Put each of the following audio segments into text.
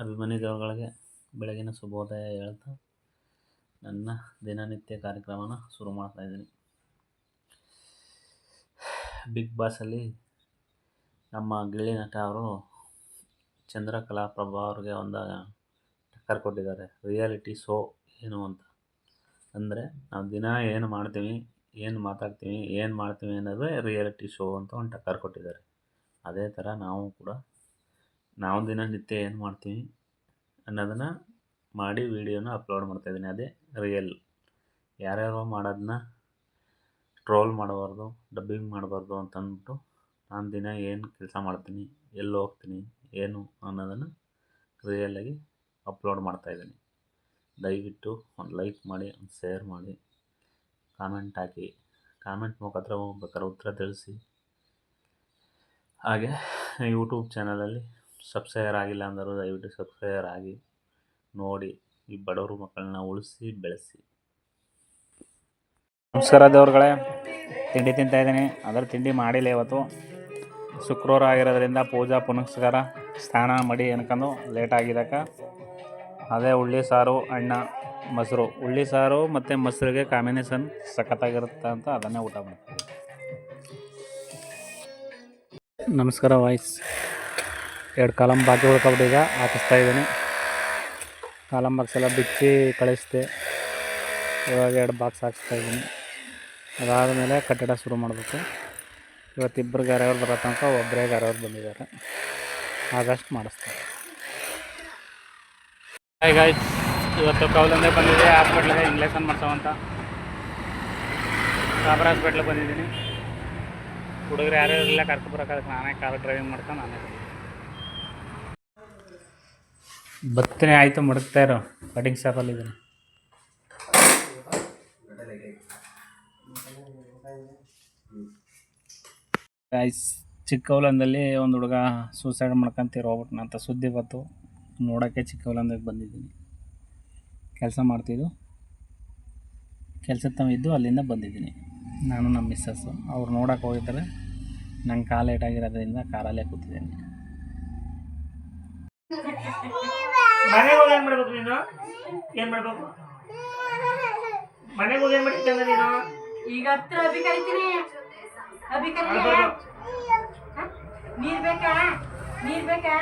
ಅಭಿಮಾನಿ ದೇವರುಗಳಿಗೆ ಬೆಳಗಿನ ಶುಭೋದಯ ಹೇಳ್ತಾ ನನ್ನ ದಿನನಿತ್ಯ ಕಾರ್ಯಕ್ರಮನ ಶುರು ಮಾಡ್ತಾಯಿದ್ದೀನಿ. ಬಿಗ್ ಬಾಸಲ್ಲಿ ನಮ್ಮ ಗಿಲ್ಲಿ ನಟ ಅವರು ಚಂದ್ರಕಲಾಪ್ರಭಾ ಅವ್ರಿಗೆ ಒಂದು ಟಕ್ಕರ್ ಕೊಟ್ಟಿದ್ದಾರೆ. ರಿಯಾಲಿಟಿ ಶೋ ಏನು ಅಂತ ಅಂದರೆ ನಾವು ದಿನ ಏನು ಮಾಡ್ತೀವಿ, ಏನು ಮಾತಾಡ್ತೀವಿ, ಏನು ಮಾಡ್ತೀವಿ ಅನ್ನೋದೇ ರಿಯಾಲಿಟಿ ಶೋ ಅಂತ ಒಂದು ಟಕ್ಕರ್ ಕೊಟ್ಟಿದ್ದಾರೆ. ಅದೇ ಥರ ನಾವು ದಿನನಿತ್ಯ ಏನು ಮಾಡ್ತೀವಿ ಅನ್ನೋದನ್ನು ಮಾಡಿ ವೀಡಿಯೋನ ಅಪ್ಲೋಡ್ ಮಾಡ್ತಾಯಿದ್ದೀನಿ. ಅದೇ ರಿಯಲ್. ಯಾರ್ಯಾರೋ ಮಾಡೋದನ್ನ ಟ್ರೋಲ್ ಮಾಡಬಾರ್ದು, ಡಬ್ಬಿಂಗ್ ಮಾಡಬಾರ್ದು ಅಂತಂದ್ಬಿಟ್ಟು ನಾನು ದಿನ ಏನು ಕೆಲಸ ಮಾಡ್ತೀನಿ, ಎಲ್ಲಿ ಹೋಗ್ತೀನಿ, ಏನು ಅನ್ನೋದನ್ನು ರಿಯಲ್ಲಾಗಿ ಅಪ್ಲೋಡ್ ಮಾಡ್ತಾಯಿದ್ದೀನಿ. ದಯವಿಟ್ಟು ಒಂದು ಲೈಕ್ ಮಾಡಿ, ಒಂದು ಶೇರ್ ಮಾಡಿ, ಕಾಮೆಂಟ್ ಹಾಕಿ, ಕಾಮೆಂಟ್ ಮುಖಾಂತರ ಬೇಕಾದ್ರೆ ಉತ್ತರ ತಿಳಿಸಿ. ಹಾಗೆ ಯೂಟ್ಯೂಬ್ ಚಾನಲಲ್ಲಿ ಸಬ್ಸ್ಕ್ರೈಬರ್ ಆಗಿಲ್ಲ ಅಂದರೂ ದಯವಿಟ್ಟು ಸಬ್ಸ್ಕ್ರೈಬರ್ ಆಗಿ ನೋಡಿ ಈ ಬಡವರು ಮಕ್ಕಳನ್ನ ಉಳಿಸಿ ಬೆಳೆಸಿ. ನಮಸ್ಕಾರ ದೇವ್ರುಗಳೇ, ತಿಂಡಿ ತಿಂತಾಯಿದ್ದೀನಿ. ಅದರ ತಿಂಡಿ ಮಾಡಿಲ್ಲ ಇವತ್ತು. ಶುಕ್ರವಾರ ಆಗಿರೋದ್ರಿಂದ ಪೂಜಾ ಪುನಸ್ಕಾರ ಸ್ನಾನ ಮಡಿ ಅನ್ಕೊಂಡು ಲೇಟ್ ಆಗಿದ್ದಕ್ಕೆ ಅದೇ ಹುಳ್ಳಿ ಸಾರು, ಅನ್ನ, ಮೊಸರು. ಹುಳ್ಳಿ ಸಾರು ಮತ್ತು ಮೊಸರಿಗೆ ಕಾಂಬಿನೇಷನ್ ಸಖತ್ತಾಗಿರುತ್ತೆ ಅಂತ ಅದನ್ನೇ ಊಟ ಮಾಡ್ತೀವಿ. ನಮಸ್ಕಾರ ವಾಯ್ಸ್. 2 ಕಾಲಮ್ ಬಾಕಿ ಉಳ್ಕೊಬಿಟ್ಟು ಈಗ ಹಾಕಿಸ್ತಾಯಿದ್ದೀನಿ. ಕಾಲಮ್ ಬಾಕ್ಸ್ ಎಲ್ಲ ಬಿಚ್ಚಿ ಕಳಿಸ್ದೆ. ಇವಾಗ 2 ಬಾಕ್ಸ್ ಹಾಕಿಸ್ತಾಯಿದ್ದೀನಿ. ಅದಾದಮೇಲೆ ಕಟ್ಟಡ ಶುರು ಮಾಡಬೇಕು. ಇವತ್ತಿಬ್ಬರು ಗಾರೆಯವ್ರು ಬರೋ ತನಕ ಒಬ್ಬರೇ ಗಾರೆಯವ್ರು ಬಂದಿದ್ದಾರೆ. ಆಗಸ್ಟ್ ಮಾಡಿಸ್ತಾರೆ. ಈಗ ಇವತ್ತು ಕೌಲಂದೇ ಬಂದಿದೆ. ಹಾಸ್ಪಿಟ್ಲಿಗೆ ಇಂಗ್ಲೇಷನ್ ಮಾಡ್ಸೋವಂತ ಸಾಬ್ರ ಹಾಸ್ಪಿಟ್ಲಿಗೆ ಬಂದಿದ್ದೀನಿ. ಹುಡುಗರು ಯಾರು ಇಲ್ಲ, ಕರ್ಕೊಬರೋಕ್ಕಾಗಕ್ಕೆ ನಾನೇ ಕಾರ್ ಡ್ರೈವಿಂಗ್ ಮಾಡ್ಕೊಂಡು ನಾನೇ ಬತ್ತನೆ ಆಯಿತು. ಮಡಗ್ತಾ ಇರೋ ಕಟಿಂಗ್ ಶಾಪಲ್ಲಿದ್ದೀನಿ. ಚಿಕ್ಕವಲಂದಲ್ಲಿ ಒಂದು ಹುಡುಗ ಸೂಸೈಡ್ ಮಾಡ್ಕೊಂತೀರೋ ಹೋಗ್ಬಿಟ್ನ ಅಂತ ಸುದ್ದಿ ಬಂತು. ನೋಡೋಕ್ಕೆ ಚಿಕ್ಕವಲಂದಕ್ಕೆ ಬಂದಿದ್ದೀನಿ. ಕೆಲಸ ಮಾಡ್ತಿದ್ದು ಕೆಲಸದ ತವಿದ್ದು ಅಲ್ಲಿಂದ ಬಂದಿದ್ದೀನಿ. ನಾನು ನಮ್ಮ ಮಿಸ್ಸಸ್ಸು ಅವ್ರು ನೋಡೋಕೆ ಹೋಗಿದ್ದಾರೆ. ನಂಗೆ ಕಾಲು ಲೇಟಾಗಿರೋದ್ರಿಂದ ಕಾರಲ್ಲೇ ಕೂತಿದ್ದೀನಿ. ಮನೆಗೆ ಹೋಗಿ ಏನು ಮಾಡ್ಬೇಕು ನೀನು? ಏನು ಮಾಡ್ಬೇಕು? ಮನೆಗೆ ಹೋಗಿ ಏನು ಮಾಡ್ತಿದ್ದ ನೀನು? ಈಗ ಹತ್ರ ಅಭಿ ಕರಿತೀನಿ. ನೀರ್ ಬೇಕಾ? ನೀರ್ ಬೇಕಾ?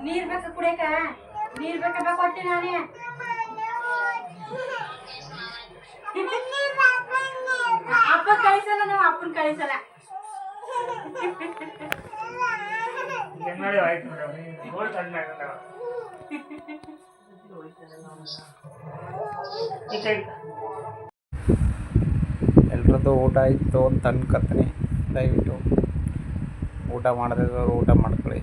ನೀರ್ ಬೇಕಾ ಕುಡಿಯಕ? ನೀರ್ ಬೇಕಾ ಕೊಟ್ಟಿ ನಾನೇ. ಅಪ್ಪ ಕಳಿಸಲ್ಲ, ನಾವು ಅಪ್ಪನ ಕಳಿಸಲ್ಲ. ಎಲ್ರದ್ದು ಊಟ ಇತ್ತು ಅಂತ ಅನ್ಕೊತೀನಿ. ದಯವಿಟ್ಟು ಊಟ ಮಾಡದಿದ್ದವರು ಊಟ ಮಾಡ್ಕೊಳ್ಳಿ.